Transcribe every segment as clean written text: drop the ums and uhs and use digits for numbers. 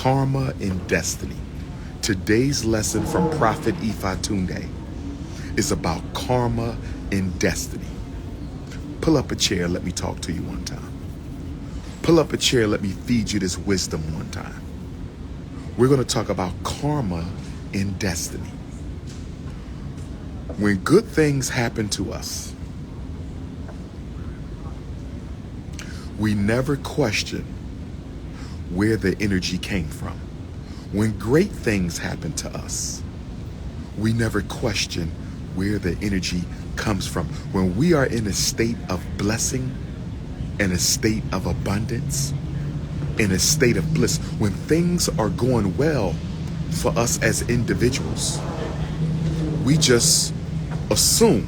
Karma and Destiny. Today's lesson from Prophet Fdmg is about karma and destiny. Pull up a chair, let me talk to you one time. Pull up a chair, let me feed you this wisdom one time. We're going to talk about karma and destiny. When good things happen to us, we never question where the energy came from. When great things happen to us, we never question where the energy comes from. When we are in a state of blessing, in a state of abundance, in a state of bliss, when things are going well for us as individuals, we just assume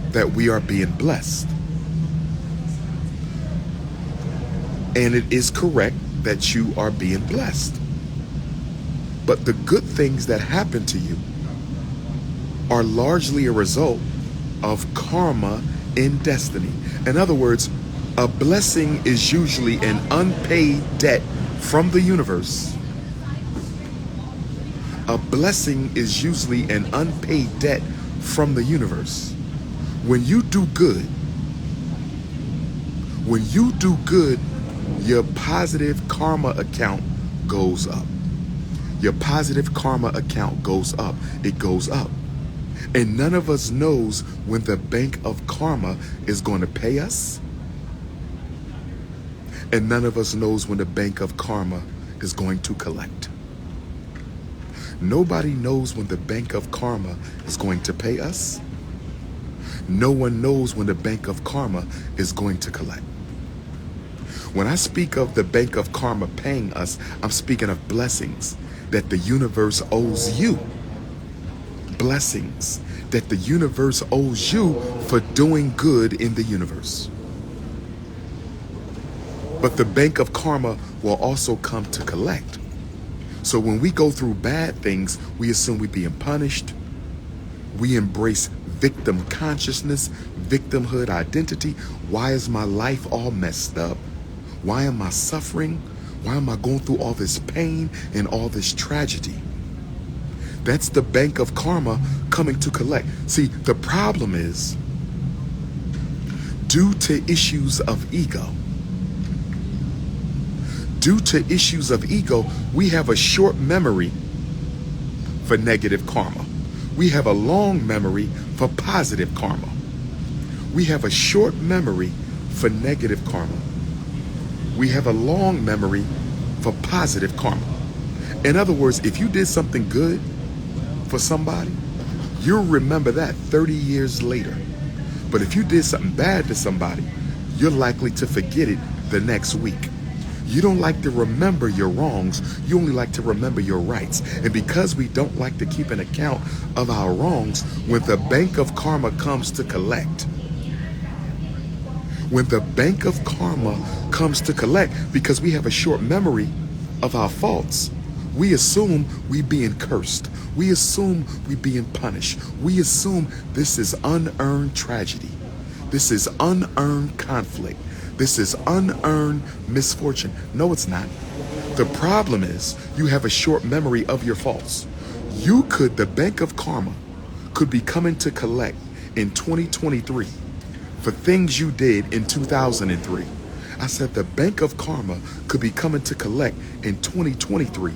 that we are being blessed. And it is correct that you are being blessed. But the good things that happen to you are largely a result of karma and destiny. In other words, a blessing is usually an unpaid debt from the universe. A blessing is usually an unpaid debt from the universe. When you do good, your positive karma account goes up. Your positive karma account goes up. It goes up. And none of us knows when the bank of karma is going to pay us. And none of us knows when the bank of karma is going to collect. Nobody knows when the bank of karma is going to pay us. No one knows when the bank of karma is going to collect. When I speak of the bank of karma paying us, I'm speaking of blessings that the universe owes you. Blessings that the universe owes you for doing good in the universe. But the bank of karma will also come to collect. So when we go through bad things, we assume we're being punished. We embrace victim consciousness, victimhood identity. Why is my life all messed up? Why am I suffering? Why am I going through all this pain and all this tragedy? That's the bank of karma coming to collect. See, the problem is, due to issues of ego, we have a short memory for negative karma. We have a long memory for positive karma. We have a short memory for negative karma. We have a long memory for positive karma. In other words, if you did something good for somebody, you'll remember that 30 years later. But if you did something bad to somebody, you're likely to forget it the next week. You don't like to remember your wrongs. You only like to remember your rights. And because we don't like to keep an account of our wrongs, when the bank of karma comes to collect, because we have a short memory of our faults, we assume we being cursed. We assume we being punished. We assume this is unearned tragedy. This is unearned conflict. This is unearned misfortune. No, it's not. The problem is you have a short memory of your faults. The bank of karma could be coming to collect in 2023 for things you did in 2003. I said the bank of karma could be coming to collect in 2023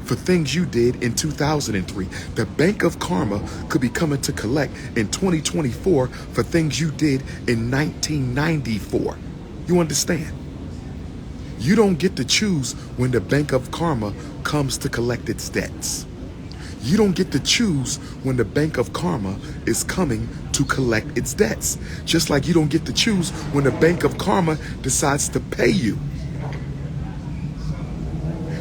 for things you did in 2003. The bank of karma could be coming to collect in 2024 for things you did in 1994. You understand? You don't get to choose when the bank of karma comes to collect its debts. You don't get to choose when the bank of karma is coming to collect its debts. Just like you don't get to choose when the bank of karma decides to pay you.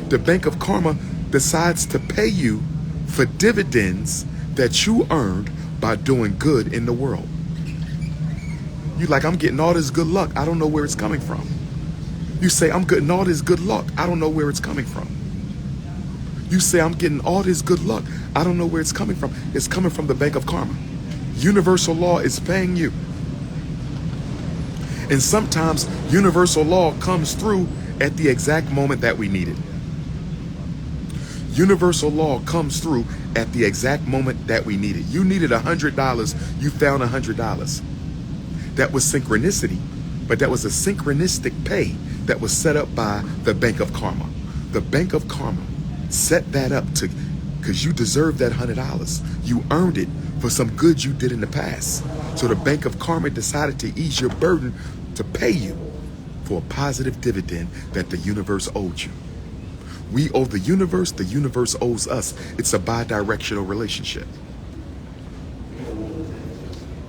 The bank of karma decides to pay you for dividends that you earned by doing good in the world. You like, I'm getting all this good luck. I don't know where it's coming from. You say, I'm getting all this good luck. I don't know where it's coming from. You say, I'm getting all this good luck. I don't know where it's coming from. It's coming from the bank of karma. Universal law is paying you. And sometimes universal law comes through at the exact moment that we need it. Universal law comes through at the exact moment that we need it. You needed $100, you found $100. That was synchronicity, but that was a synchronistic pay that was set up by the Bank of Karma. The Bank of Karma set that up to, because you deserved that $100. You earned it for some good you did in the past. So the Bank of Karma decided to ease your burden to pay you for a positive dividend that the universe owed you. We owe the universe owes us. It's a bi-directional relationship.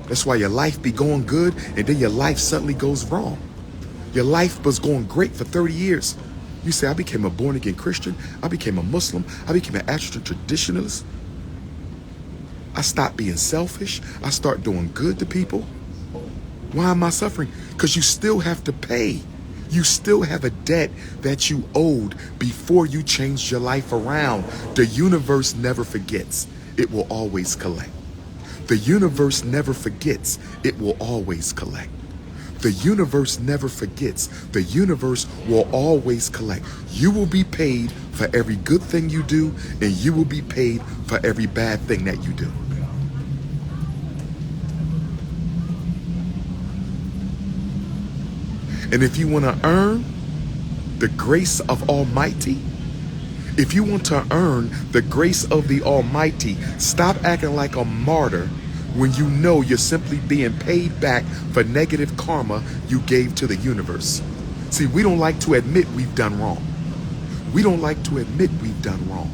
That's why your life be going good and then your life suddenly goes wrong. Your life was going great for 30 years. You say, I became a born-again Christian. I became a Muslim. I became an African traditionalist. I stopped being selfish. I start doing good to people. Why am I suffering? Because you still have to pay. You still have a debt that you owed before you changed your life around. The universe never forgets. It will always collect. The universe never forgets. It will always collect. The universe never forgets. The universe will always collect. You will be paid for every good thing you do, and you will be paid for every bad thing that you do. And if you want to earn the grace of Almighty, if you want to earn the grace of the Almighty, stop acting like a martyr when you know you're simply being paid back for negative karma you gave to the universe. See, we don't like to admit we've done wrong. We don't like to admit we've done wrong.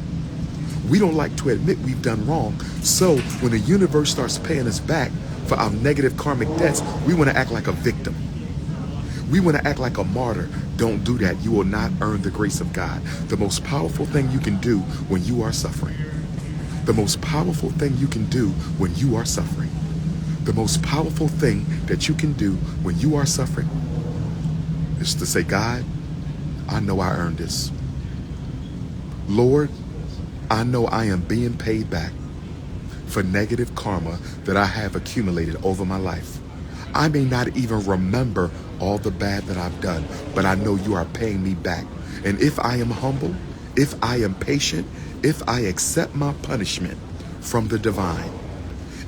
We don't like to admit we've done wrong. So when the universe starts paying us back for our negative karmic debts, we want to act like a victim. We want to act like a martyr. Don't do that. You will not earn the grace of God. The most powerful thing you can do when you are suffering. The most powerful thing you can do when you are suffering. The most powerful thing that you can do when you are suffering is to say, God, I know I earned this. Lord, I know I am being paid back for negative karma that I have accumulated over my life. I may not even remember all the bad that I've done, but I know you are paying me back. And if I am humble, if I am patient, if I accept my punishment from the divine,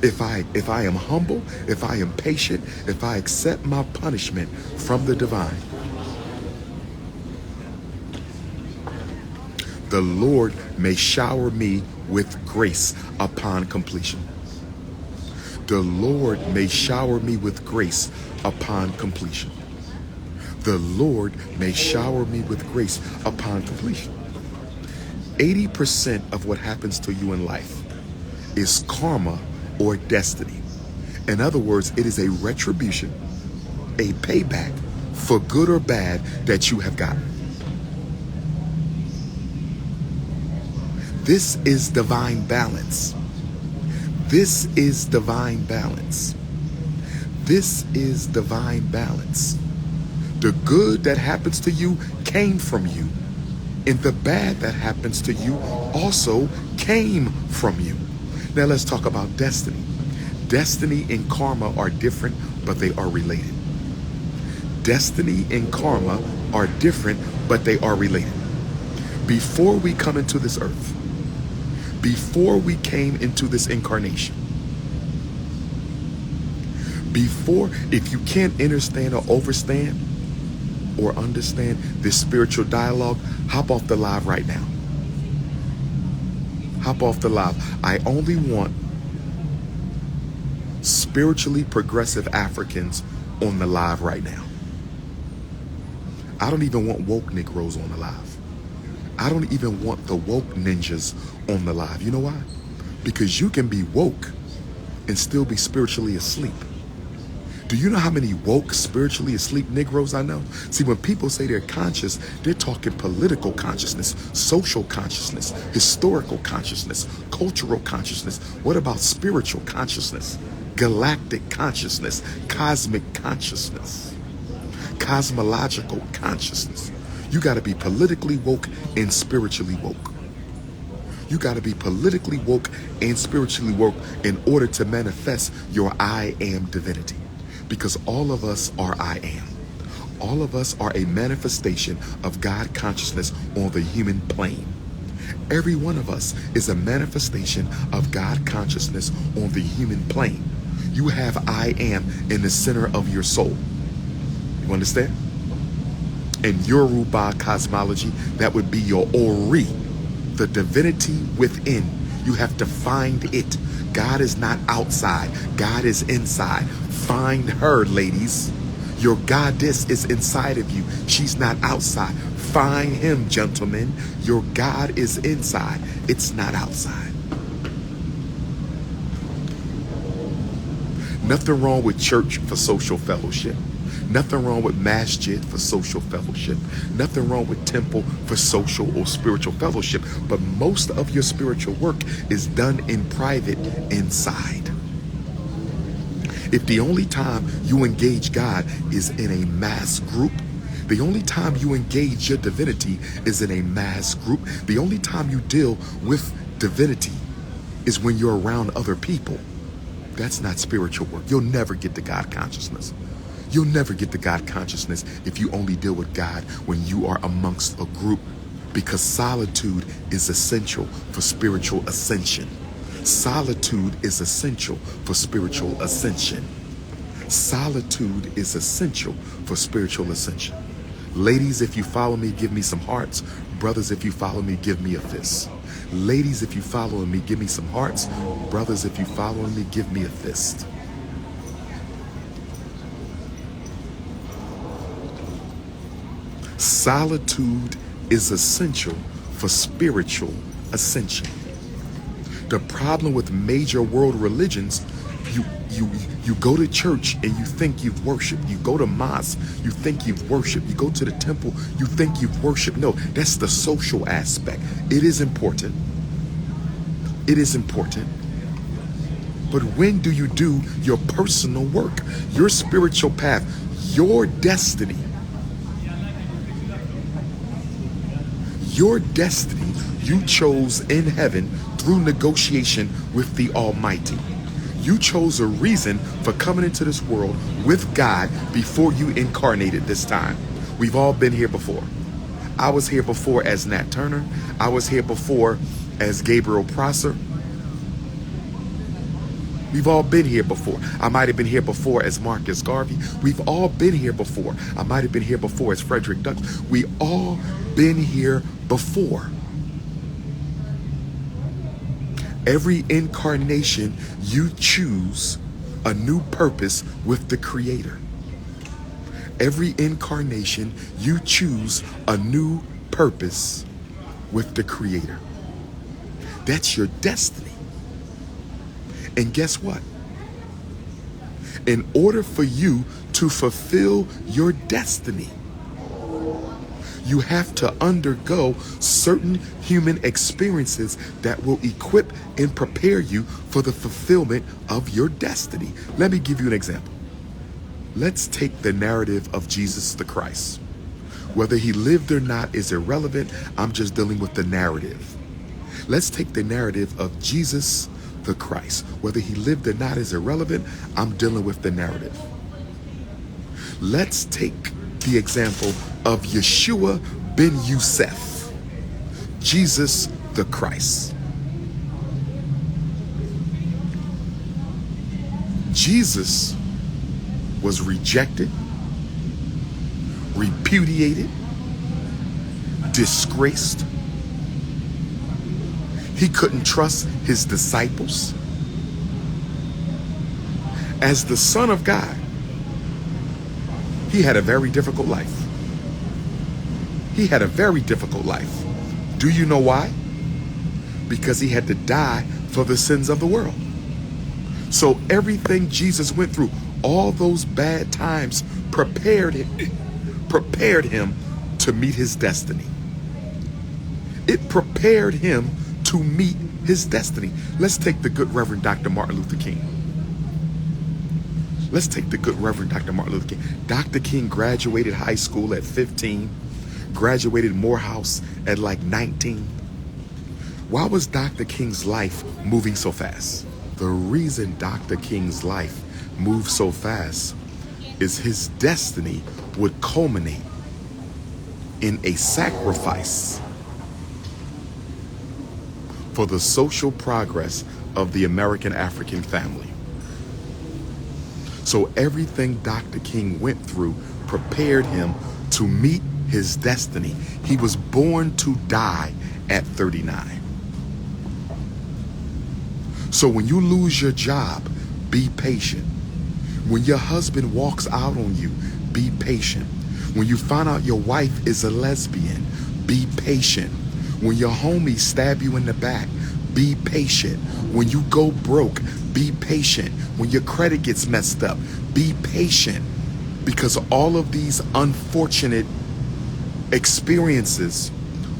if I am humble, if I am patient, if I accept my punishment from the divine, the Lord may shower me with grace upon completion. The Lord may shower me with grace upon completion. The Lord may shower me with grace upon completion. 80% of what happens to you in life is karma or destiny. In other words, it is a retribution, a payback for good or bad that you have gotten. This is divine balance. This is divine balance. This is divine balance. The good that happens to you came from you, and the bad that happens to you also came from you. Now let's talk about destiny. Destiny and karma are different, but they are related. Destiny and karma are different, but they are related. Before we come into this earth, before we came into this incarnation, before, if you can't understand or overstand or understand this spiritual dialogue, hop off the live right now. Hop off the live. I only want spiritually progressive Africans on the live right now. I don't even want woke Negroes on the live. I don't even want the woke ninjas on the live. You know why? Because you can be woke and still be spiritually asleep. Do you know how many woke, spiritually asleep Negroes I know? See, when people say they're conscious, they're talking political consciousness, social consciousness, historical consciousness, cultural consciousness. What about spiritual consciousness, galactic consciousness, cosmic consciousness, cosmological consciousness? You got to be politically woke and spiritually woke. You got to be politically woke and spiritually woke in order to manifest your I am divinity. Because all of us are I am. All of us are a manifestation of God consciousness on the human plane. Every one of us is a manifestation of God consciousness on the human plane. You have I am in the center of your soul. You understand? In Yoruba cosmology, that would be your Ori, the divinity within. You have to find it. God is not outside. God is inside. Find her, ladies. Your goddess is inside of you. She's not outside. Find him, gentlemen. Your God is inside. It's not outside. Nothing wrong with church for social fellowship. Nothing wrong with masjid for social fellowship. Nothing wrong with temple for social or spiritual fellowship. But most of your spiritual work is done in private inside. If the only time you engage God is in a mass group, the only time you engage your divinity is in a mass group, the only time you deal with divinity is when you're around other people, that's not spiritual work. You'll never get to God consciousness. You'll never get to God consciousness if you only deal with God when you are amongst a group, because solitude is essential for spiritual ascension. Solitude is essential for spiritual ascension. Solitude is essential for spiritual ascension. Ladies, if you follow me, give me some hearts. Brothers, if you follow me, give me a fist. Ladies, if you follow me, give me some hearts. Brothers, if you follow me, give me a fist. Solitude is essential for spiritual ascension. The problem with major world religions, you go to church and you think you've worshiped. You go to mosque, you think you've worshiped. You go to the temple, you think you've worshiped. No, that's the social aspect. It is important. It is important. But when do you do your personal work, your spiritual path, your destiny? Your destiny you chose in heaven through negotiation with the Almighty. You chose a reason for coming into this world with God before you incarnated this time. We've all been here before. I was here before as Nat Turner. I was here before as Gabriel Prosser. We've all been here before. I might have been here before as Marcus Garvey. We've all been here before. I might have been here before as Frederick Douglass. We all been here before. Every incarnation, you choose a new purpose with the Creator. Every incarnation, you choose a new purpose with the Creator. That's your destiny. And guess what? In order for you to fulfill your destiny, you have to undergo certain human experiences that will equip and prepare you for the fulfillment of your destiny. Let me give you an example. Let's take the narrative of Jesus the Christ. Whether he lived or not is irrelevant. I'm just dealing with the narrative. Let's take the narrative of Jesus the Christ. Whether he lived or not is irrelevant. I'm dealing with the narrative. Let's take the example of Yeshua ben Yusuf, Jesus the Christ. Jesus was rejected, repudiated, disgraced. He couldn't trust his disciples. As the Son of God, he had a very difficult life. He had a very difficult life. Do you know why? Because he had to die for the sins of the world. So everything Jesus went through, all those bad times, prepared him to meet his destiny. It prepared him to meet his destiny. Let's take the good Reverend Dr. Martin Luther King. Let's take the good Reverend Dr. Martin Luther King. Dr. King graduated high school at 15, graduated Morehouse at like 19. Why was Dr. King's life moving so fast? The reason Dr. King's life moved so fast is his destiny would culminate in a sacrifice for the social progress of the American African family. So everything Dr. King went through prepared him to meet his destiny. He was born to die at 39. So when you lose your job, be patient. When your husband walks out on you, be patient. When you find out your wife is a lesbian, be patient. When your homies stab you in the back, be patient. When you go broke, be patient. When your credit gets messed up, be patient. Because all of these unfortunate experiences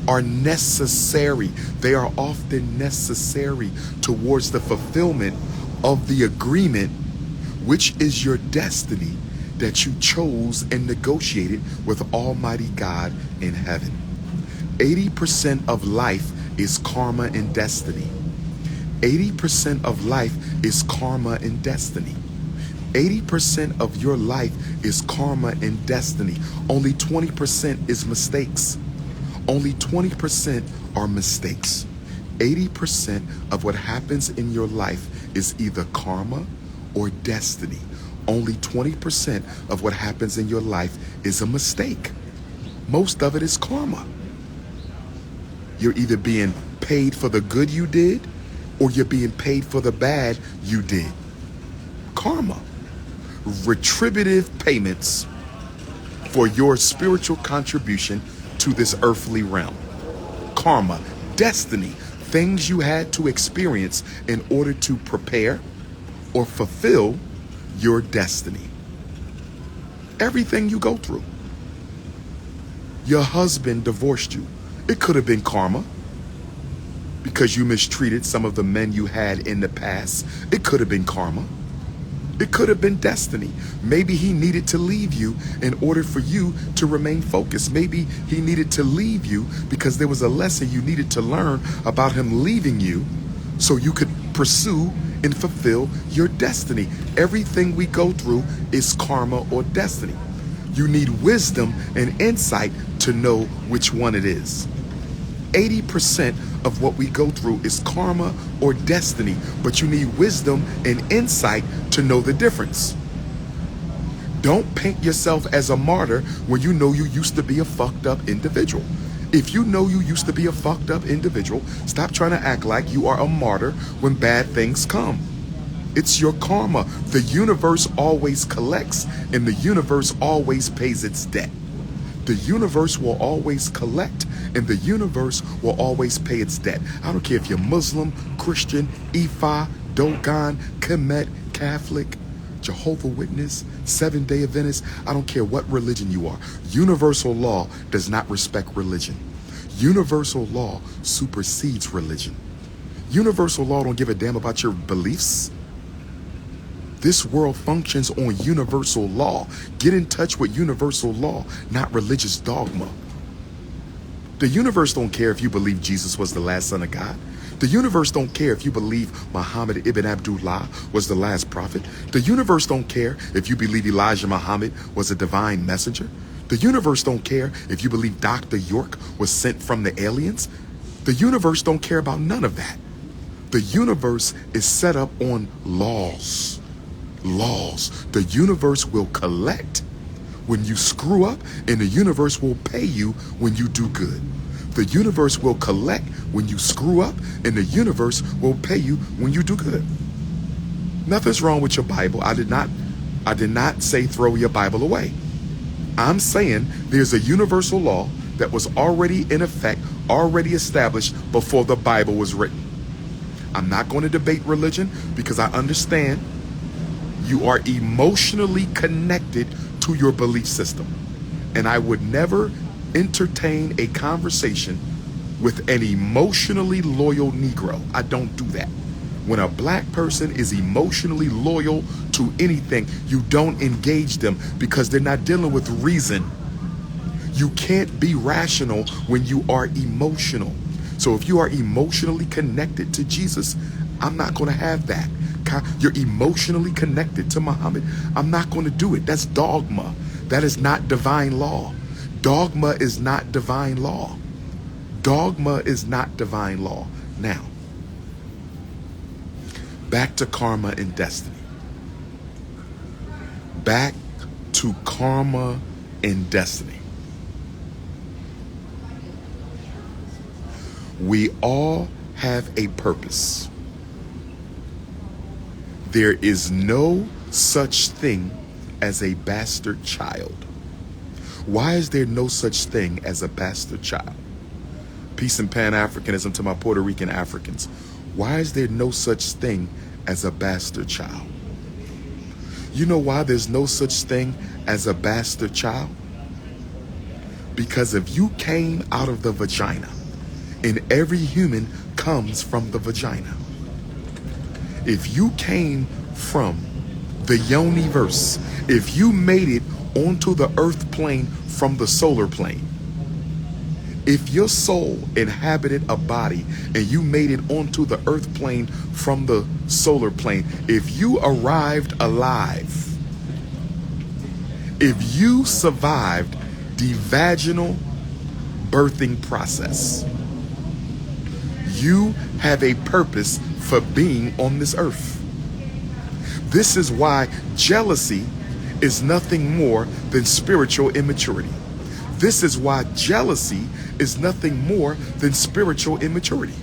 are necessary. They are often necessary towards the fulfillment of the agreement, which is your destiny that you chose and negotiated with Almighty God in heaven. 80% of life is karma and destiny. 80% of life is karma and destiny. 80% of your life is karma and destiny. Only 20% is mistakes. Only 20% are mistakes. 80% of what happens in your life is either karma or destiny. Only 20% of what happens in your life is a mistake. Most of it is karma. You're either being paid for the good you did, or you're being paid for the bad you did. Karma. Retributive payments for your spiritual contribution to this earthly realm. Karma. Destiny. Things you had to experience in order to prepare or fulfill your destiny. Everything you go through. Your husband divorced you. It could have been karma because you mistreated some of the men you had in the past. It could have been karma. It could have been destiny. Maybe he needed to leave you in order for you to remain focused. Maybe he needed to leave you because there was a lesson you needed to learn about him leaving you so you could pursue and fulfill your destiny. Everything we go through is karma or destiny. You need wisdom and insight to know which one it is. 80% of what we go through is karma or destiny, but you need wisdom and insight to know the difference. Don't paint yourself as a martyr when you know you used to be a fucked up individual. If you know you used to be a fucked up individual, stop trying to act like you are a martyr when bad things come. It's your karma. The universe always collects, and the universe always pays its debt. The universe will always collect, and the universe will always pay its debt. I don't care if you're Muslim, Christian, Ifa, Dogon, Kemet, Catholic, Jehovah's Witness, Seventh-day Adventist. I don't care what religion you are. Universal law does not respect religion. Universal law supersedes religion. Universal law don't give a damn about your beliefs. This world functions on universal law. Get in touch with universal law, not religious dogma. The universe don't care if you believe Jesus was the last son of God. The universe don't care if you believe Muhammad ibn Abdullah was the last prophet. The universe don't care if you believe Elijah Muhammad was a divine messenger. The universe don't care if you believe Dr. York was sent from the aliens. The universe don't care about none of that. The universe is set up on laws. Laws. The universe will collect when you screw up, and the universe will pay you when you do good. The universe will collect when you screw up, and the universe will pay you when you do good. Nothing's wrong with your Bible. I did not say throw your Bible away. I'm saying there's a universal law that was already in effect, already established before the Bible was written. I'm not going to debate religion because I understand you are emotionally connected to your belief system. And I would never entertain a conversation with an emotionally loyal Negro. I don't do that. When a black person is emotionally loyal to anything, you don't engage them because they're not dealing with reason. You can't be rational when you are emotional. So if you are emotionally connected to Jesus, I'm not going to have that. You're emotionally connected to Muhammad. I'm not going to do it. That's dogma. That is not divine law. Dogma is not divine law. Dogma is not divine law. Now, back to karma and destiny. Back to karma and destiny. We all have a purpose. There is no such thing as a bastard child. Why is there no such thing as a bastard child? Peace and Pan-Africanism to my Puerto Rican Africans. Why is there no such thing as a bastard child? You know why there's no such thing as a bastard child? Because if you came out of the vagina, and every human comes from the vagina. If you came from the yoniverse, if you made it onto the earth plane from the solar plane, if your soul inhabited a body and you made it onto the earth plane from the solar plane, if you arrived alive, if you survived the vaginal birthing process, you have a purpose for being on this earth. This is why jealousy is nothing more than spiritual immaturity. This is why jealousy is nothing more than spiritual immaturity.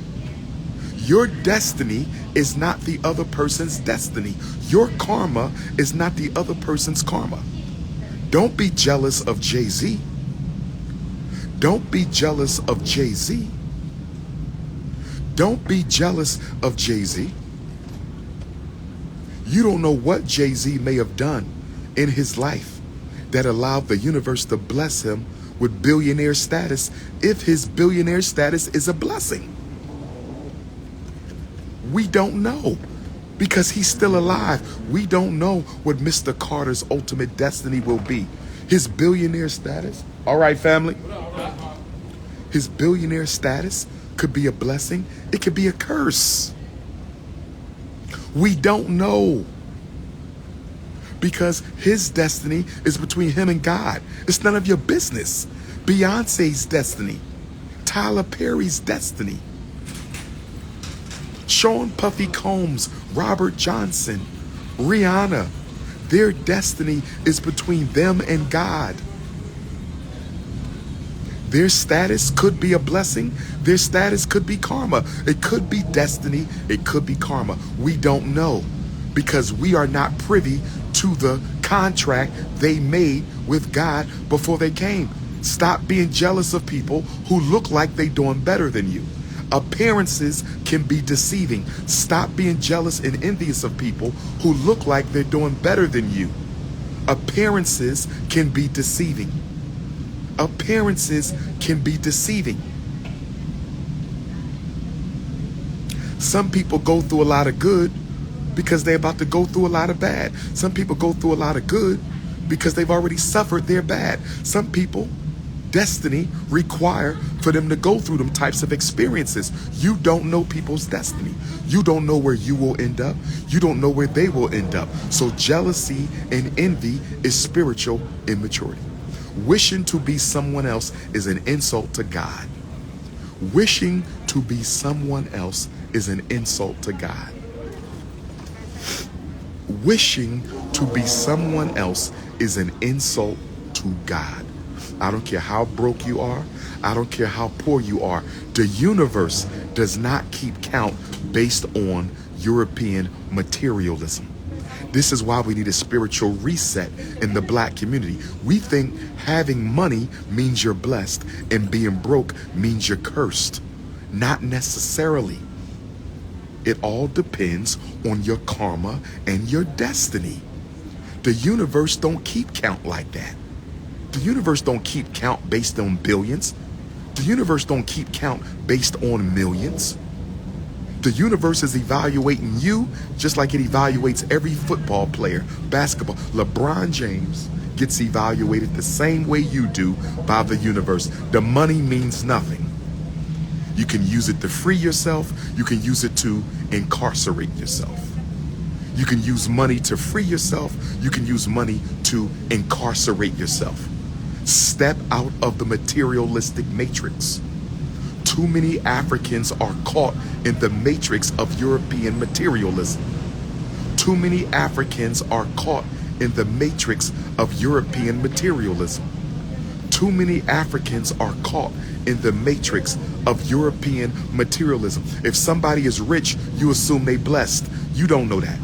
Your destiny is not the other person's destiny. Your karma is not the other person's karma. Don't be jealous of Jay-Z. Don't be jealous of Jay-Z. Don't be jealous of Jay-Z. You don't know what Jay-Z may have done in his life that allowed the universe to bless him with billionaire status, if his billionaire status is a blessing. We don't know because he's still alive. We don't know what Mr. Carter's ultimate destiny will be. His billionaire status, all right, family? His billionaire status could be a blessing. It could be a curse. We don't know because his destiny is between him and God. It's none of your business. Beyonce's destiny, Tyler Perry's destiny, Sean Puffy Combs, Robert Johnson, Rihanna, their destiny is between them and God. Their status could be a blessing. Their status could be karma. It could be destiny. It could be karma. We don't know because we are not privy to the contract they made with God before they came. Stop being jealous of people who look like they're doing better than you. Appearances can be deceiving. Stop being jealous and envious of people who look like they're doing better than you. Appearances can be deceiving. Appearances can be deceiving. Some people go through a lot of good because they're about to go through a lot of bad. Some people go through a lot of good because they've already suffered their bad. Some people, destiny require for them to go through them types of experiences. You don't know people's destiny. You don't know where you will end up. You don't know where they will end up. So jealousy and envy is spiritual immaturity. Wishing to be someone else is an insult to God. Wishing to be someone else is an insult to God. Wishing to be someone else is an insult to God. I don't care how broke you are. I don't care how poor you are. The universe does not keep count based on European materialism. This is why we need a spiritual reset in the black community. We think having money means you're blessed and being broke means you're cursed. Not necessarily. It all depends on your karma and your destiny. The universe don't keep count like that. The universe don't keep count based on billions. The universe don't keep count based on millions. The universe is evaluating you just like it evaluates every football player, basketball. LeBron James gets evaluated the same way you do by the universe. The money means nothing. You can use it to free yourself. You can use it to incarcerate yourself. You can use money to free yourself. You can use money to incarcerate yourself. Step out of the materialistic matrix. Too many Africans are caught in the matrix of European materialism. Too many Africans are caught in the matrix of European materialism. Too many Africans are caught in the matrix of European materialism. If somebody is rich, you assume they blessed. You don't know that.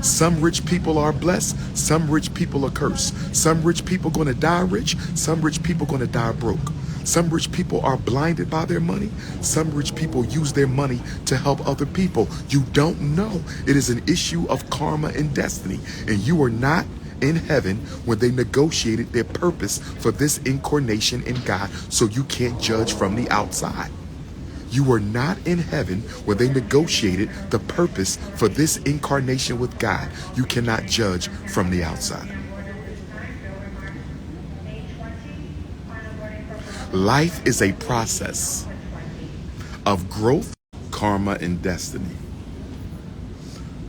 Some rich people are blessed. Some rich people are cursed. Some rich people going to die rich. Some rich people going to die broke. Some rich people are blinded by their money. Some rich people use their money to help other people. You don't know. It is an issue of karma and destiny. And you are not in heaven when they negotiated their purpose for this incarnation in God, so you can't judge from the outside. You were not in heaven when they negotiated the purpose for this incarnation with God. You cannot judge from the outside. Life is a process of growth, karma, and destiny.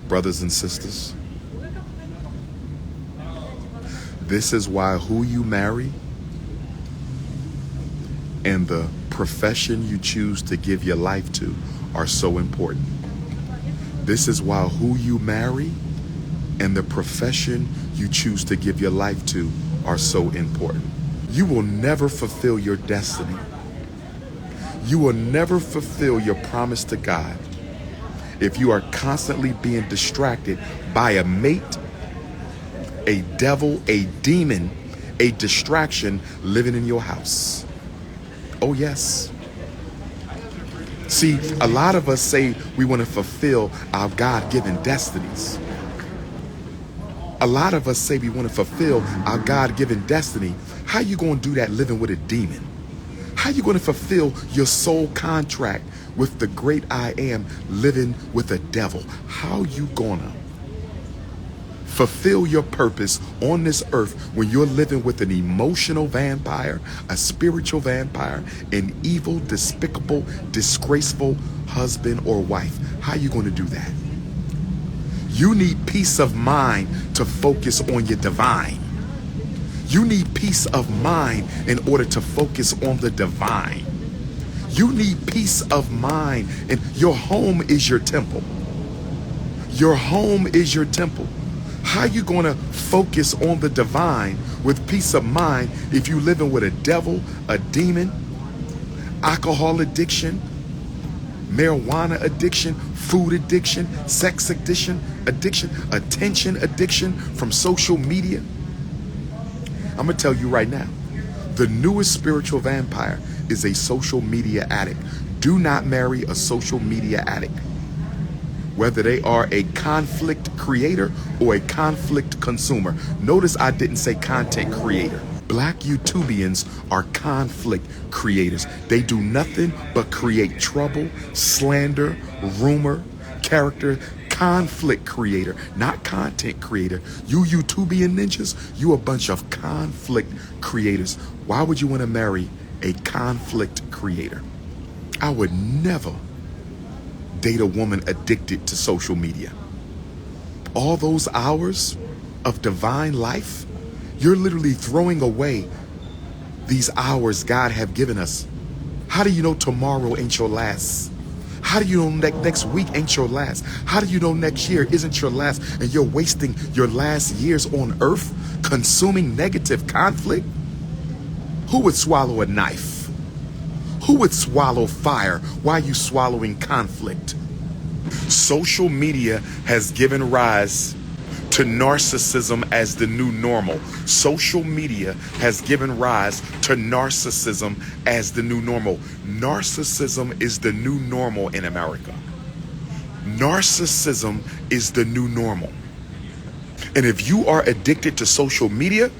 Brothers and sisters, this is why who you marry and the profession you choose to give your life to are so important. This is why who you marry and the profession you choose to give your life to are so important. You will never fulfill your destiny. You will never fulfill your promise to God if you are constantly being distracted by a mate, a devil, a demon, a distraction living in your house. Oh, yes. See, a lot of us say we want to fulfill our God-given destinies. A lot of us say we want to fulfill our God-given destiny. How you going to do that living with a demon? How you going to fulfill your soul contract with the great I am living with a devil? How you going to fulfill your purpose on this earth when you're living with an emotional vampire, a spiritual vampire, an evil, despicable, disgraceful husband or wife? How you going to do that? You need peace of mind to focus on your divine. You need peace of mind in order to focus on the divine. You need peace of mind, and your home is your temple. Your home is your temple. How you going to focus on the divine with peace of mind if you living with a devil, a demon, alcohol addiction, marijuana addiction, food addiction, sex addiction, attention addiction from social media? I'm going to tell you right now, the newest spiritual vampire is a social media addict. Do not marry a social media addict. Whether they are a conflict creator or a conflict consumer. Notice I didn't say content creator. Black YouTubians are conflict creators. They do nothing but create trouble, slander, rumor, character. Conflict creator, not content creator. You YouTubian ninjas, you a bunch of conflict creators. Why would you want to marry a conflict creator? I would never date a woman addicted to social media. All those hours of divine life, you're literally throwing away these hours God have given us. How do you know tomorrow ain't your last? How do you know next week ain't your last? How do you know next year isn't your last and you're wasting your last years on earth consuming negative conflict? Who would swallow a knife? Who would swallow fire? Why are you swallowing conflict? Social media has given rise to narcissism as the new normal. Social media has given rise to narcissism as the new normal. Narcissism is the new normal in America. Narcissism is the new normal. And if you are addicted to social media,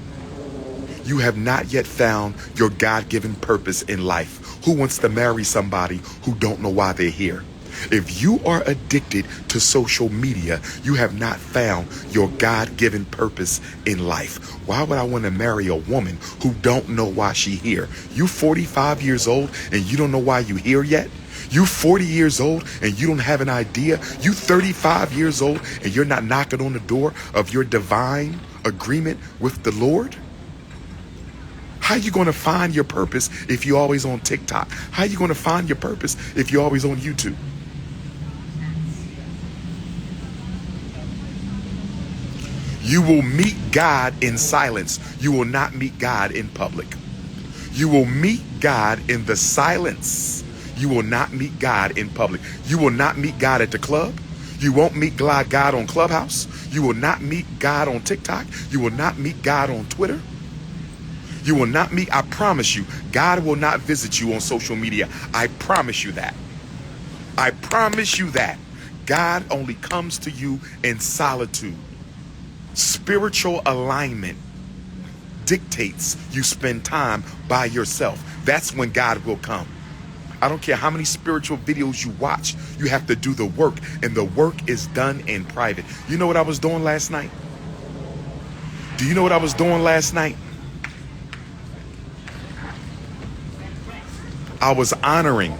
you have not yet found your God-given purpose in life. Who wants to marry somebody who don't know why they're here? If you are addicted to social media, you have not found your God-given purpose in life. Why would I want to marry a woman who don't know why she's here? You 45 years old and you don't know why you're here yet? You 40 years old and you don't have an idea. You 35 years old and you're not knocking on the door of your divine agreement with the Lord. How you going to find your purpose if you're always on TikTok? How you going to find your purpose if you're always on YouTube? You will meet God in silence. You will not meet God in public. You will meet God in the silence. You will not meet God in public. You will not meet God at the club. You won't meet God on Clubhouse. You will not meet God on TikTok. You will not meet God on Twitter. You will not meet, I promise you, God will not visit you on social media. I promise you that. I promise you that. God only comes to you in solitude. Spiritual alignment dictates you spend time by yourself. That's when God will come. I don't care how many spiritual videos you watch, you have to do the work, and the work is done in private. You know what I was doing last night? Do you know what I was doing last night? I was honoring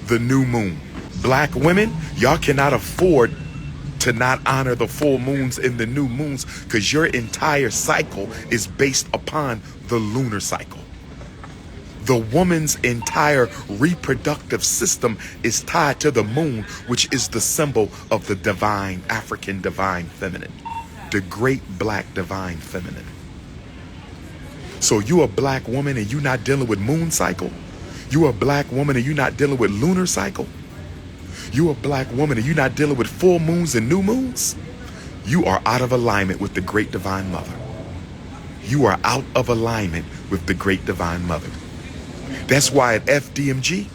the new moon. Black women, y'all cannot afford to not honor the full moons and the new moons, because your entire cycle is based upon the lunar cycle. The woman's entire reproductive system is tied to the moon, which is the symbol of the divine, African divine feminine, the great black divine feminine. So you a black woman and you not dealing with moon cycle? You a black woman and you not dealing with lunar cycle? You a black woman and you not dealing with full moons and new moons? You are out of alignment with the great divine mother. You are out of alignment with the great divine mother. That's why at Fdmg,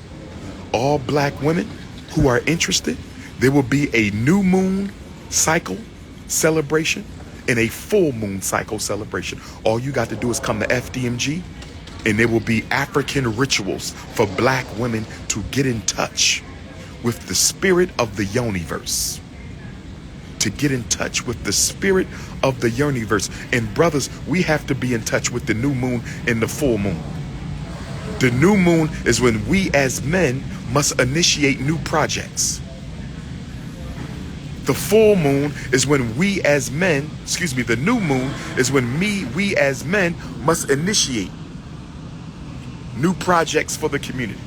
all black women who are interested, there will be a new moon cycle celebration and a full moon cycle celebration. All you got to do is come to Fdmg, and there will be African rituals for black women to get in touch with the spirit of the universe. To get in touch with the spirit of the universe. And brothers, we have to be in touch with the new moon and the full moon. The new moon is when we as men must initiate new projects. The full moon is when we as men, the new moon is when we as men must initiate new projects for the community.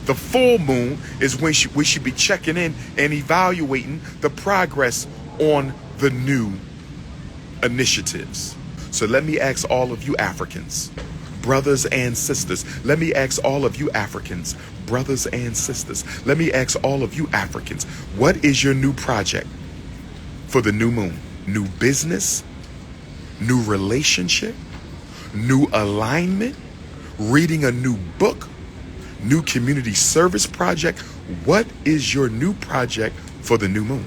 The full moon is when we should be checking in and evaluating the progress on the new initiatives. So let me ask all of you Africans, brothers and sisters. Let me ask all of you Africans, brothers and sisters. Let me ask all of you Africans, what is your new project for the new moon? New business? New relationship? New alignment? Reading a new book? New community service project? What is your new project for the new moon?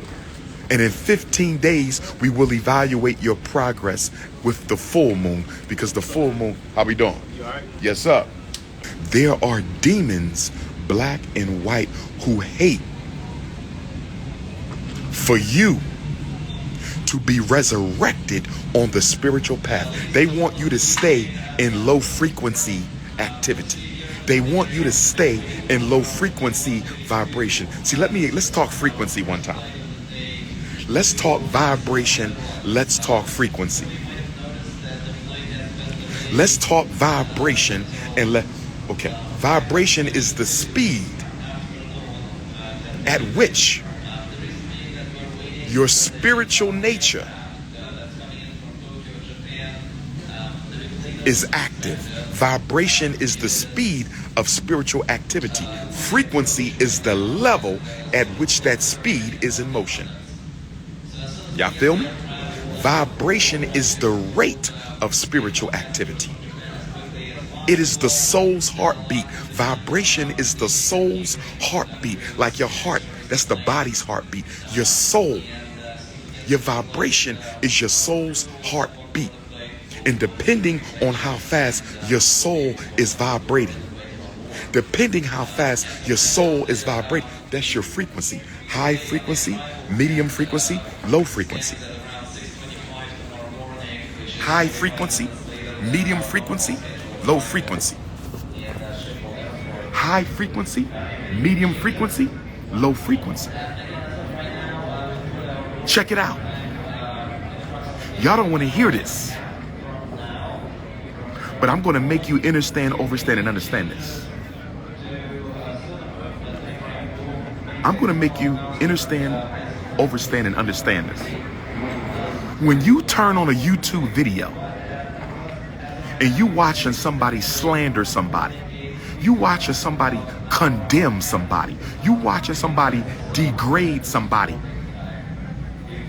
And in 15 days, we will evaluate your progress with the full moon, because the full moon, how we doing? You all right? Yes, sir. There are demons, black and white, who hate for you to be resurrected on the spiritual path. They want you to stay in low frequency activity. They want you to stay in low frequency vibration. See, let's talk frequency one time. Let's talk vibration. Let's talk frequency. Let's talk vibration and vibration is the speed at which your spiritual nature is active. Vibration is the speed of spiritual activity. Frequency is the level at which that speed is in motion. Y'all feel me? Vibration is the rate of spiritual activity. It is the soul's heartbeat. Vibration is the soul's heartbeat. Like your heart, that's the body's heartbeat. Your soul, your vibration is your soul's heartbeat. And depending on how fast your soul is vibrating, depending how fast your soul is vibrating, that's your frequency. High frequency, medium frequency, low frequency. High frequency, medium frequency, low frequency. high frequency, medium frequency, low frequency. Check it out. Y'all don't want to hear this, but I'm going to make you understand, overstand, and understand this. I'm going to make you understand, overstand, and understand this. When you turn on a YouTube video and you watching somebody slander somebody, you watching somebody condemn somebody, you watching somebody degrade somebody,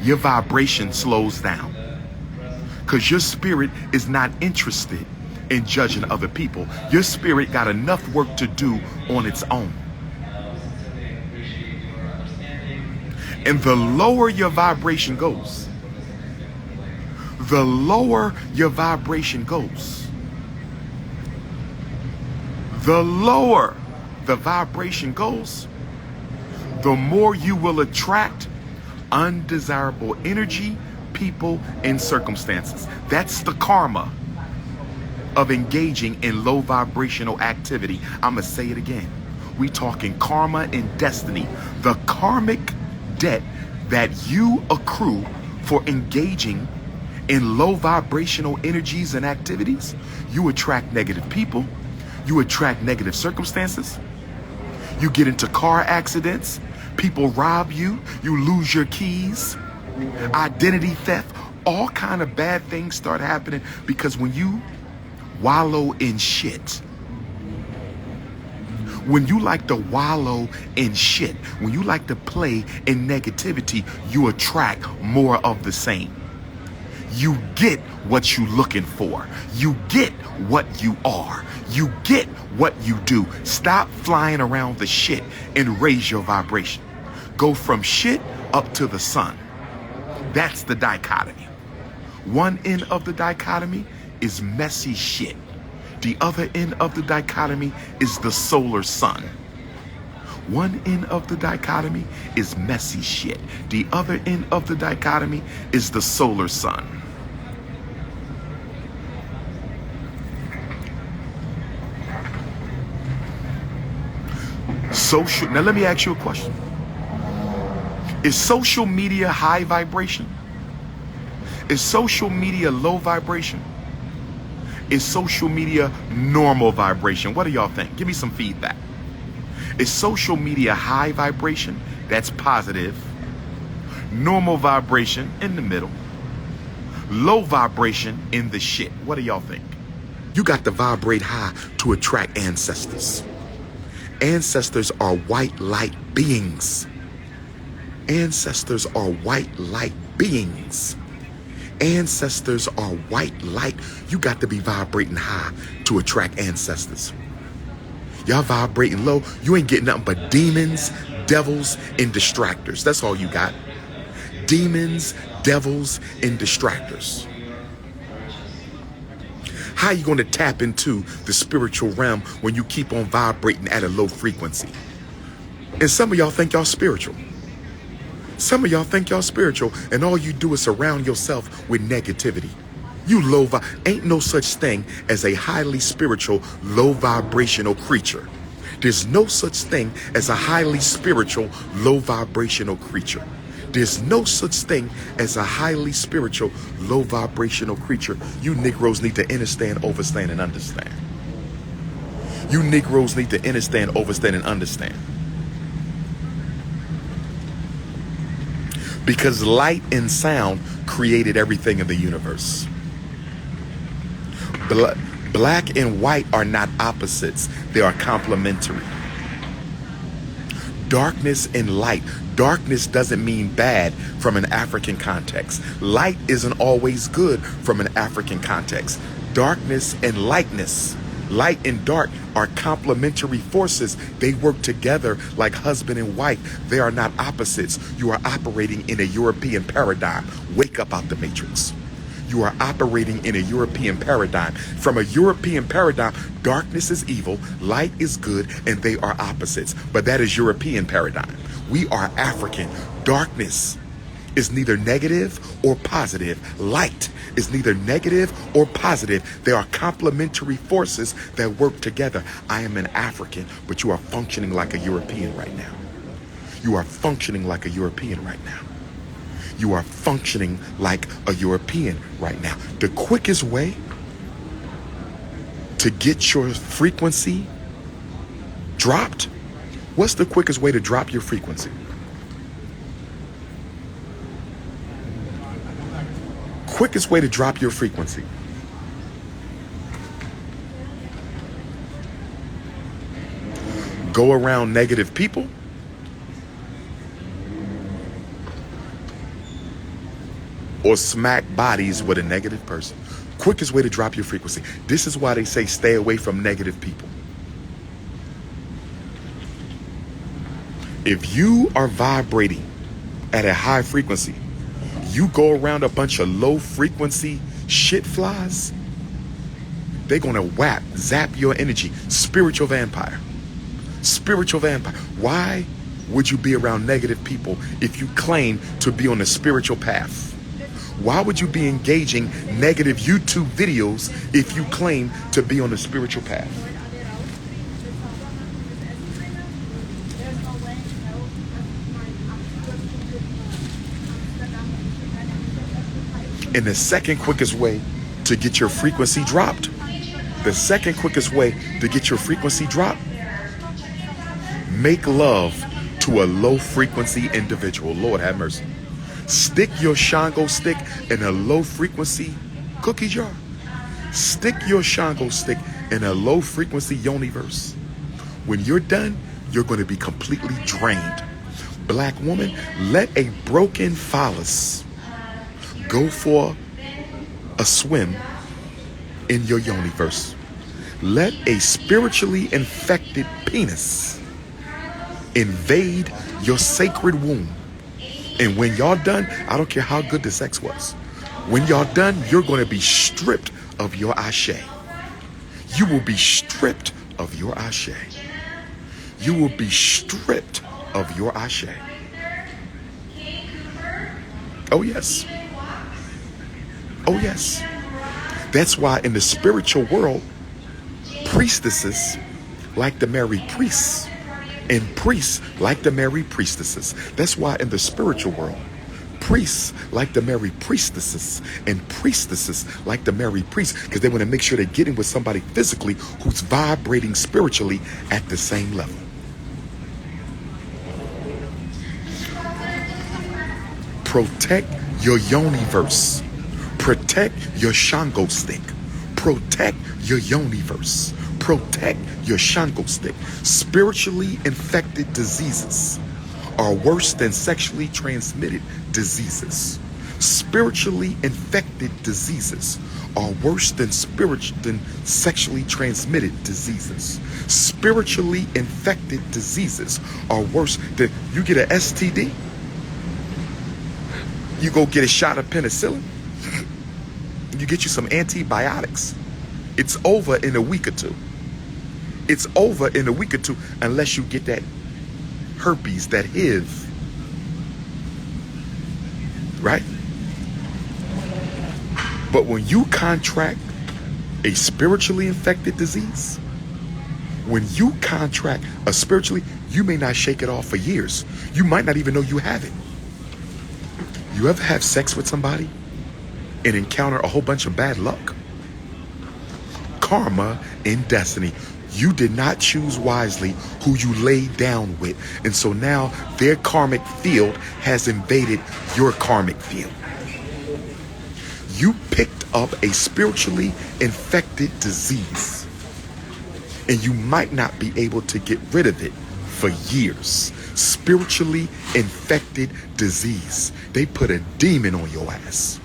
your vibration slows down because your spirit is not interested in judging other people. Your spirit got enough work to do on its own. And the lower your vibration goes, the lower your vibration goes, the lower the vibration goes, the more you will attract undesirable energy, people, and circumstances. That's the karma of engaging in low vibrational activity. I'm going to say it again. We talking karma and destiny. The karmic debt that you accrue for engaging in low vibrational energies and activities. You attract negative people. You attract negative circumstances. You get into car accidents. People rob you. You lose your keys. Identity theft. All kind of bad things start happening because when you wallow in shit, when you like to wallow in shit, when you like to play in negativity, you attract more of the same. You get what you looking for. You get what you are. You get what you do. Stop flying around the shit and raise your vibration. Go from shit up to the sun. That's the dichotomy. One end of the dichotomy is messy shit. The other end of the dichotomy is the solar sun. One end of the dichotomy is messy shit. The other end of the dichotomy is the solar sun. Now let me ask you a question. Is social media high vibration? Is social media low vibration? Is social media normal vibration? What do y'all think? Give me some feedback. Is social media high vibration? That's positive. Normal vibration in the middle. Low vibration in the shit. What do y'all think? You got to vibrate high to attract ancestors. Ancestors are white light beings. Ancestors are white light beings. Ancestors are white light. You got to be vibrating high to attract ancestors. Y'all vibrating low, you ain't getting nothing but demons, devils, and distractors. That's all you got. Demons, devils, and distractors. How you going to tap into the spiritual realm when you keep on vibrating at a low frequency? And some of y'all think y'all spiritual. Some of y'all think y'all spiritual, and all you do is surround yourself with negativity. You low ain't no such thing as a highly spiritual, low vibrational creature. There's no such thing as a highly spiritual, low vibrational creature. There's no such thing as a highly spiritual, low vibrational creature. You Negroes need to understand, overstand, and understand. You Negroes need to understand, overstand, and understand. Because light and sound created everything in the universe. Black and white are not opposites. They are complementary. Darkness and light. Darkness doesn't mean bad from an African context. Light isn't always good from an African context. Darkness and lightness. Light and dark are complementary forces. They work together like husband and wife. They are not opposites. You are operating in a European paradigm. Wake up out the matrix. You are operating in a European paradigm. From a European paradigm, darkness is evil, light is good, and they are opposites. But that is European paradigm. We are African. Darkness is neither negative or positive. Light is neither negative or positive. They are complementary forces that work together. I am an African, but you are functioning like a European right now. You are functioning like a European right now. You are functioning like a European right now. The quickest way to get your frequency dropped, what's the quickest way to drop your frequency? Quickest way to drop your frequency. Go around negative people, or smack bodies with a negative person. Quickest way to drop your frequency. This is why they say stay away from negative people. If you are vibrating at a high frequency, you go around a bunch of low frequency shit flies, they're gonna zap your energy. Spiritual vampire. Spiritual vampire. Why would you be around negative people if you claim to be on a spiritual path? Why would you be engaging negative YouTube videos if you claim to be on a spiritual path? And the second quickest way to get your frequency dropped, make love to a low frequency individual. Lord have mercy. Stick your Shango stick in a low frequency cookie jar. Stick your Shango stick in a low frequency universe. When you're done, you're going to be completely drained. Black woman, let a broken phallus go for a swim in your universe. Let a spiritually infected penis invade your sacred womb. And when y'all done, I don't care how good the sex was. When y'all done, you're going to be stripped of your ashe. You will be stripped of your ashe. You will be stripped of your ashe. Oh, yes. Oh, yes. That's why in the spiritual world, priestesses like to marry priests, and priests like to marry priestesses. That's why in the spiritual world, priests like to marry priestesses, and priestesses like to marry priests, because they want to make sure they're getting with somebody physically who's vibrating spiritually at the same level. Protect your universe. Protect your Shango stick. Protect your universe. Protect your Shango stick. Spiritually infected diseases are worse than sexually transmitted diseases. Spiritually infected diseases are worse than sexually transmitted diseases. Spiritually infected diseases are worse than, you get an STD, you go get a shot of penicillin, you get you some antibiotics, it's over in a week or two. It's over in a week or two unless you get that herpes, that HIV, right? But when you contract a spiritually infected disease, when you contract a spiritually, you may not shake it off for years. You might not even know you have it. You ever have sex with somebody and encounter a whole bunch of bad luck? Karma and destiny. You did not choose wisely who you laid down with. And so now their karmic field has invaded your karmic field. You picked up a spiritually infected disease, and you might not be able to get rid of it for years. Spiritually infected disease. They put a demon on your ass.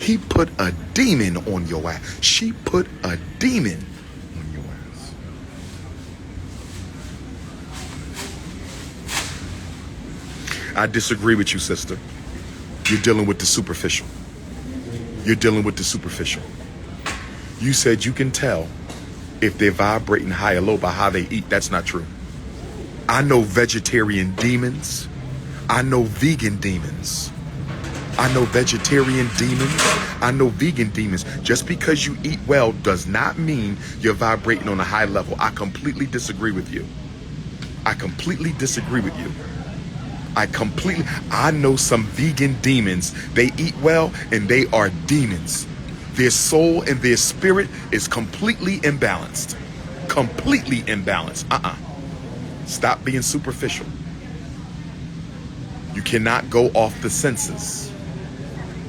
He put a demon on your ass. She put a demon on your ass. I disagree with you, sister. You're dealing with the superficial. You're dealing with the superficial. You said you can tell if they're vibrating high or low by how they eat. That's not true. I know vegetarian demons. I know vegan demons. I know vegetarian demons. I know vegan demons. Just because you eat well does not mean you're vibrating on a high level. I completely disagree with you. I completely disagree with you. I know some vegan demons. They eat well and they are demons. Their soul and their spirit is completely imbalanced. Completely imbalanced. Stop being superficial. You cannot go off the senses.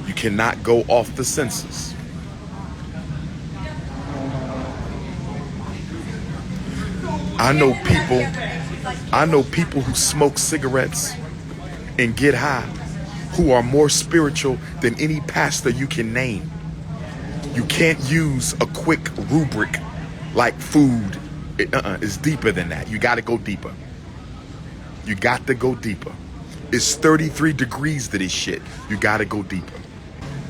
You cannot go off the senses. I know people who smoke cigarettes and get high who are more spiritual than any pastor you can name. You can't use a quick rubric like food. It's deeper than that. You got to go deeper. You got to go deeper. It's 33 degrees to this shit. You got to go deeper.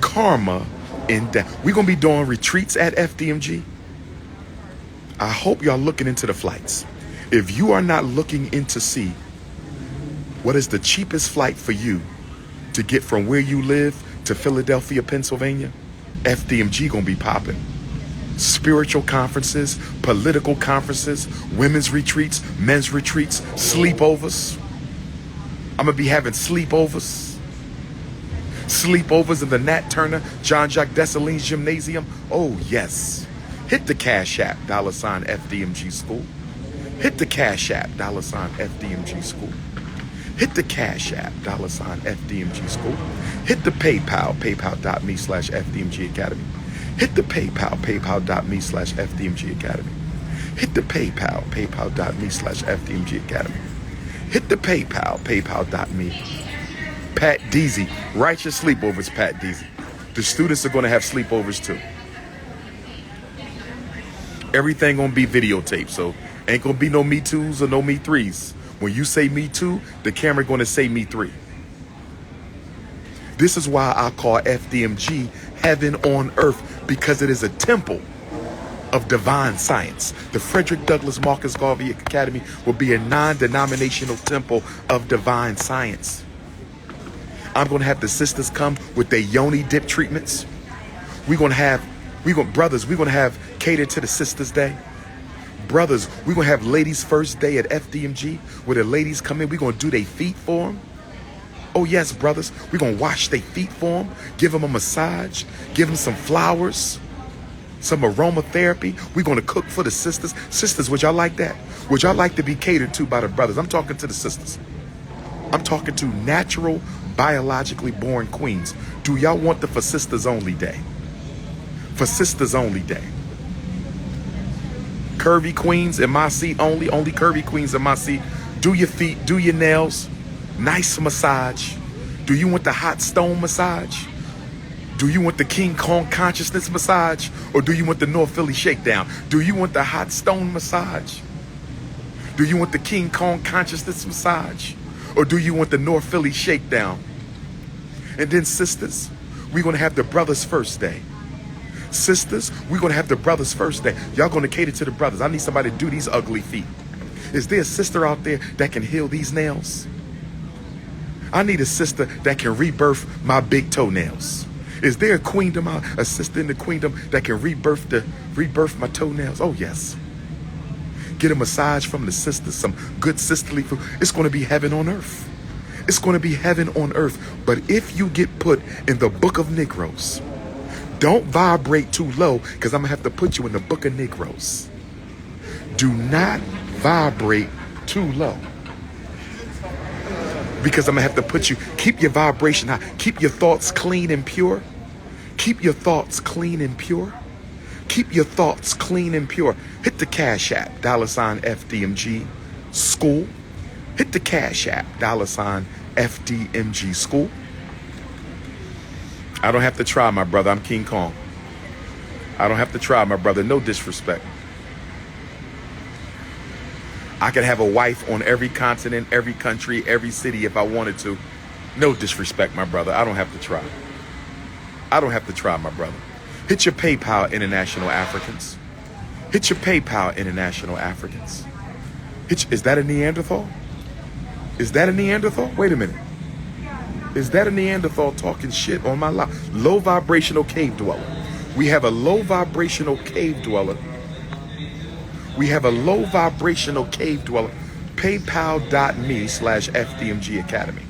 Karma in death. We're going to be doing retreats at Fdmg. I hope y'all looking into the flights. If you are not looking in to see what is the cheapest flight for you to get from where you live to Philadelphia, Pennsylvania, Fdmg gonna be popping. Spiritual conferences, political conferences, women's retreats, men's retreats, sleepovers. I'm gonna be having sleepovers. Sleepovers in the Nat Turner, John Jacques Dessalines Gymnasium. Oh yes. Hit the Cash App, $Fdmg School. Hit the Cash App, $Fdmg School. Hit the Cash App, $Fdmg School. Hit the PayPal, paypal.me/FDMG Academy. Hit the PayPal, paypal.me/FDMG Academy. Hit the PayPal, paypal.me/FDMG Academy. Hit the PayPal, paypal.me. Pat Deasy, write your sleepovers, Pat Deasy. The students are going to have sleepovers too. Everything going to be videotaped, so ain't going to be no Me Too's or no Me Threes. When you say Me Too, the camera going to say Me Three. This is why I call Fdmg heaven on earth, because it is a temple of divine science. The Frederick Douglass Marcus Garvey Academy will be a non-denominational temple of divine science. I'm going to have the sisters come with their yoni dip treatments. We're going to have cater to the sisters day. Brothers, we're going to have ladies first day at Fdmg where the ladies come in. We're going to do their feet for them. Oh yes, brothers, we're going to wash their feet for them, give them a massage, give them some flowers, some aromatherapy. We're going to cook for the sisters. Sisters, would y'all like that? Would y'all like to be catered to by the brothers? I'm talking to the sisters. I'm talking to natural, biologically born queens. Do y'all want the For Sisters Only Day? For Sisters Only Day. Curvy queens in my seat only curvy queens in my seat. Do your feet, do your nails, nice massage. Do you want the hot stone massage? Do you want the King Kong consciousness massage? Or do you want the North Philly shakedown? Do you want the hot stone massage? Do you want the King Kong consciousness massage? Or do you want the North Philly shakedown? And then sisters, we're going to have the brothers first day. Sisters, we're going to have the brothers first day. Y'all going to cater to the brothers. I need somebody to do these ugly feet. Is there a sister out there that can heal these nails? I need a sister that can rebirth my big toenails. Is there a queendom, a sister in the queendom that can rebirth my toenails? Oh yes. Get a massage from the sisters, some good sisterly food. It's going to be heaven on earth. It's going to be heaven on earth. But if you get put in the book of Negroes, don't vibrate too low, because I'm going to have to put you in the book of Negroes. Do not vibrate too low, because I'm going to have to put you, keep your vibration high. Keep your thoughts clean and pure. Keep your thoughts clean and pure. Keep your thoughts clean and pure. Hit the Cash App, $Fdmg School. Hit the Cash App, $Fdmg School. I don't have to try, my brother. I'm King Kong. I don't have to try, my brother. No disrespect. I could have a wife on every continent, every country, every city if I wanted to. No disrespect, my brother. I don't have to try. I don't have to try, my brother. Hit your PayPal, International Africans. Hit your PayPal, International Africans. Is that a Neanderthal? Is that a Neanderthal? Wait a minute. Is that a Neanderthal talking shit on my life? Low vibrational cave dweller. We have a low vibrational cave dweller. We have a low vibrational cave dweller. PayPal.me/FDMG Academy.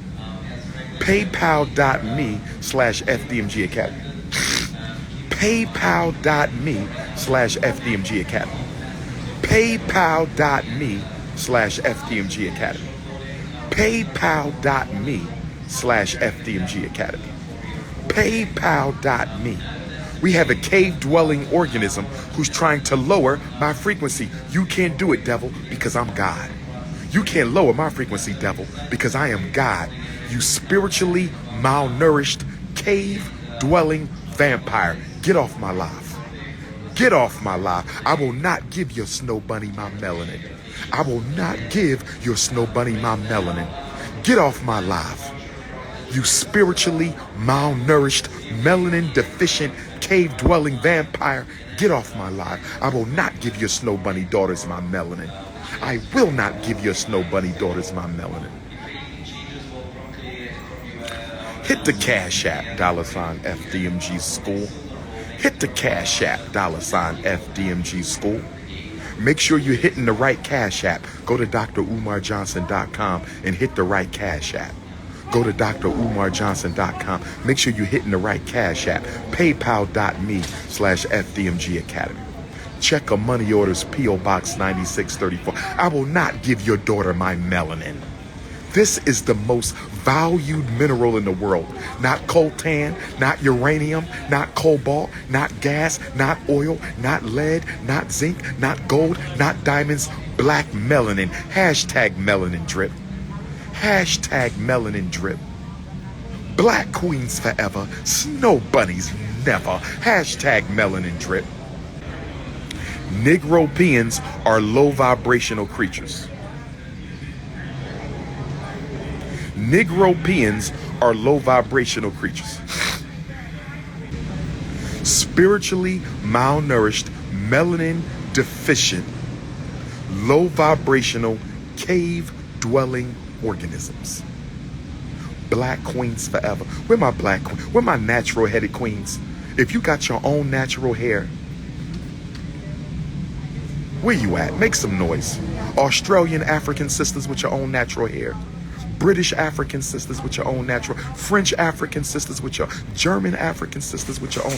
PayPal.me/FDMG Academy. PayPal.me/FDMG Academy. PayPal.me/FDMG Academy. PayPal.me/FDMG Academy. PayPal.me. We have a cave-dwelling organism who's trying to lower my frequency. You can't do it, devil, because I'm God. You can't lower my frequency, devil, because I am God. You spiritually malnourished, cave-dwelling vampire. Get off my life. Get off my life. I will not give your snow bunny my melanin. I will not give your snow bunny my melanin. Get off my life. You spiritually malnourished, melanin deficient, cave-dwelling vampire. Get off my life. I will not give your snow bunny daughters my melanin. I will not give your snow bunny daughters my melanin. Hit the Cash App, $FDMG School. Hit the Cash App, $FDMG School. Make sure you're hitting the right Cash App. Go to DrUmarJohnson.com and hit the right Cash App. Go to DrUmarJohnson.com. Make sure you're hitting the right Cash App. PayPal.me/FDMG Academy. Check a money orders P.O. Box 9634. I will not give your daughter my melanin. This is the most valued mineral in the world. Not coltan, not uranium, not cobalt, not gas, not oil, not lead, not zinc, not gold, not diamonds. Black melanin. Hashtag melanin drip. Hashtag melanin drip. Black queens forever. Snow bunnies never. Hashtag melanin drip. Negropeans are low vibrational creatures. Negropeans are low vibrational creatures. Spiritually malnourished, melanin deficient, low vibrational, cave dwelling organisms. Black queens forever. Where my black queen? Where my natural headed queens? If you got your own natural hair, where you at? Make some noise. Australian African sisters with your own natural hair. British African sisters with your own natural, French African sisters with your, German African sisters with your own,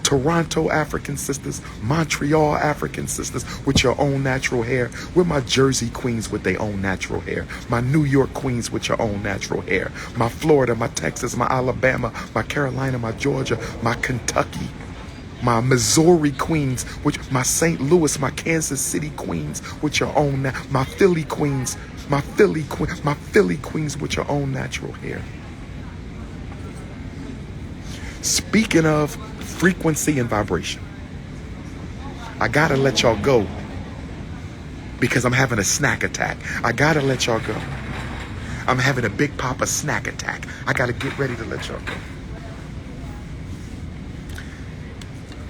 Toronto African sisters, Montreal African sisters with your own natural hair. We're my Jersey queens with their own natural hair. My New York queens with your own natural hair. My Florida, my Texas, my Alabama, my Carolina, my Georgia, my Kentucky. My Missouri queens, which my St. Louis, my Kansas City queens with your own, my Philly queens, my Philly queens with your own natural hair. Speaking of frequency and vibration, I gotta let y'all go because I'm having a snack attack. I gotta let y'all go. I'm having a Big Papa snack attack. I gotta get ready to let y'all go.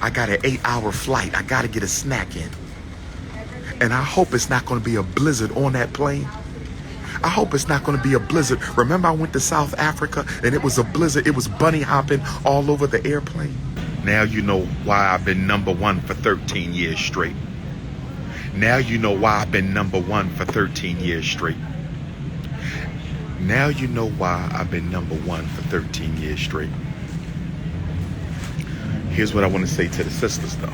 I got an 8-hour flight. I got to get a snack in. And I hope it's not going to be a blizzard on that plane. I hope it's not going to be a blizzard. Remember I went to South Africa and it was a blizzard. It was bunny hopping all over the airplane. Now you know why I've been #1 for 13 years straight. Now you know why I've been #1 for 13 years straight. Now you know why I've been #1 for 13 years straight. Here's what I want to say to the sisters, though.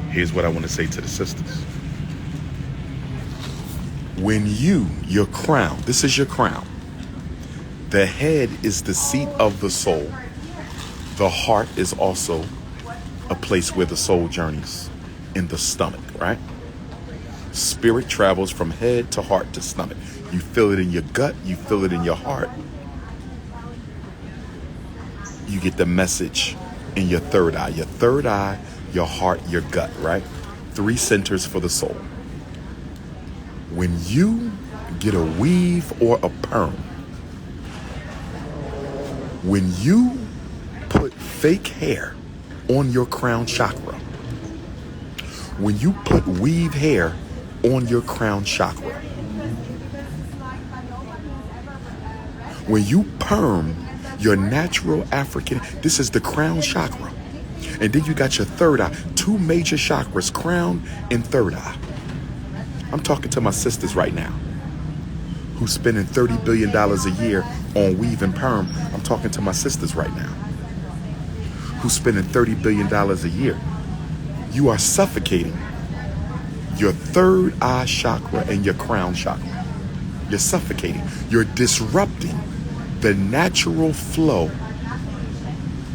Here's what I want to say to the sisters. When your crown, this is your crown. The head is the seat of the soul. The heart is also a place where the soul journeys, in the stomach, right? Spirit travels from head to heart to stomach. You feel it in your gut, you feel it in your heart. You get the message in your third eye. Your third eye, your heart, your gut, right? 3 centers for the soul. When you get a weave or a perm, when you put fake hair on your crown chakra, when you put weave hair on your crown chakra, When you perm your natural African, this is the crown chakra. And then you got your third eye, two major chakras, crown and third eye. I'm talking to my sisters right now who's spending $30 billion a year on weave and perm. I'm talking to my sisters right now who's spending $30 billion a year. You are suffocating your third eye chakra and your crown chakra. You're suffocating. You're disrupting the natural flow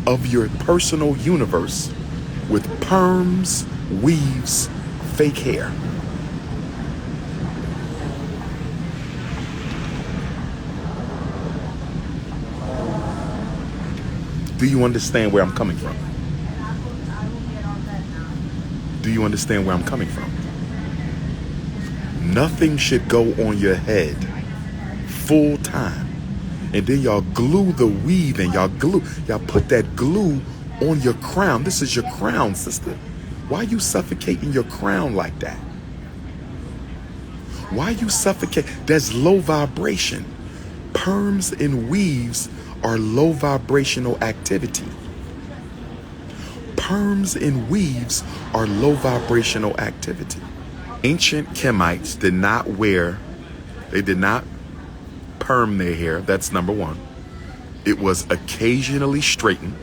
of your personal universe with perms, weaves, fake hair. Do you understand where I'm coming from? Do you understand where I'm coming from? Nothing should go on your head full time. And then y'all glue the weave and y'all put that glue on your crown. This is your crown, sister. Why you suffocating your crown like that? Why you suffocate? That's low vibration. Perms and weaves are low vibrational activity. Perms and weaves are low vibrational activity. Ancient Kemites did not perm their hair. That's number one. It was occasionally straightened.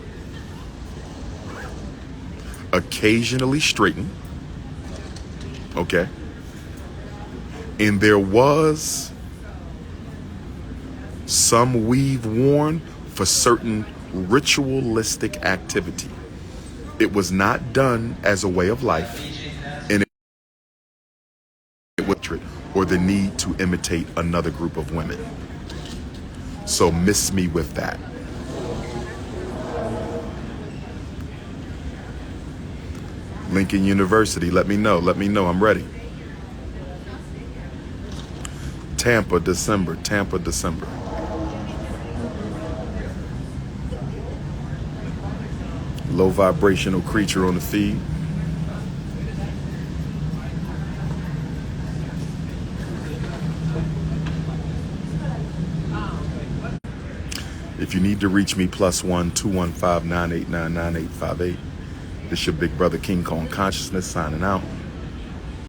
Okay. And there was some weave worn for certain ritualistic activity. It was not done as a way of life, and it was or the need to imitate another group of women. So miss me with that. Lincoln University, let me know, I'm ready. Tampa, December. Low vibrational creature on the feed. If you need to reach me, +1 215 989 9858. This your big brother King Kong Consciousness signing out.